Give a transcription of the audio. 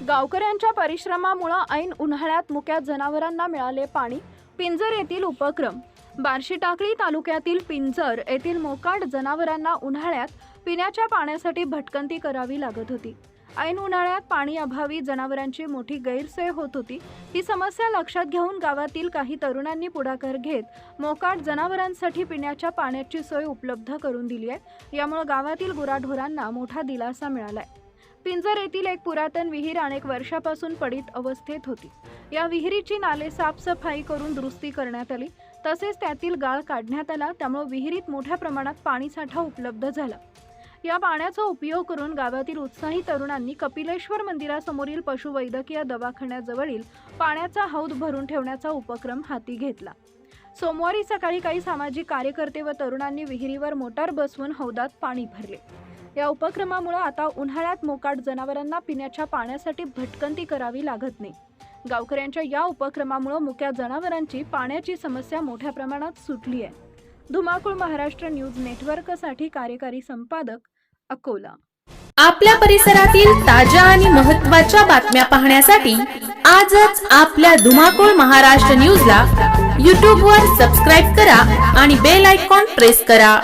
गावकऱ्यांच्या परिश्रमामुळे ऐन उन्हाळ्यात मुक्या जनावरांना मिळाले पाणी. पिंजर येथील उपक्रम. बार्शी टाकळी तालुक्यातील पिंजर येथील मोकाट जनावरांना उन्हाळ्यात पिण्याच्या पाण्यासाठी भटकंती करावी लागत होती. ऐन उन्हाळ्यात पाणी अभावी जनावरांची मोठी गैरसोय होत होती. ही समस्या लक्षात घेऊन गावातील काही तरुणांनी पुढाकार घेत मोकाट जनावरांसाठी पिण्याच्या पाण्याची सोय उपलब्ध करून दिली आहे. यामुळे गावातील गुराढोरांना मोठा दिलासा मिळाला आहे. पिंजर येथील एक पुरातन विहीर अनेक वर्षापासून पडीत अवस्थेत होती. या विहिरीची नाले साफसफाई करून दुरुस्ती करण्यात आली. तसेच त्यातील गाळ काढण्यात आला. त्यामुळे विहिरीत मोठ्या प्रमाणात पाणीसाठा उपलब्ध झाला. या पाण्याचा उपयोग करून गावातील उत्साही तरुणांनी कपिलेश्वर मंदिरासमोरील पशुवैद्यकीय दवाखान्याजवळील पाण्याचा हौद भरून ठेवण्याचा उपक्रम हाती घेतला. सोमवारी सकाळी काही सामाजिक कार्यकर्ते व तरुणांनी विहिरीवर मोटार बसवून हौदात पाणी भरले. या उपक्रमामुळे आता उन्हाळ्यात मोकाट जनावरांना पिण्याच्या पाण्यासाठी भटकंती करावी लागत नाही. गावकऱ्यांच्या या उपक्रमामुळे मुक्या जनावरांची पाण्याची समस्या मोठ्या प्रमाणात सुटली आहे. धुमाकूळ महाराष्ट्र न्यूज नेटवर्कसाठी कार्यकारी संपादक, अकोला. आपल्या परिसरातील ताज्या आणि महत्त्वाच्या बातम्या पाहण्यासाठी आजच आपल्या धुमाकूळ महाराष्ट्र न्यूजला YouTube वर सबस्क्राईब करा आणि बेल आयकॉन प्रेस करा.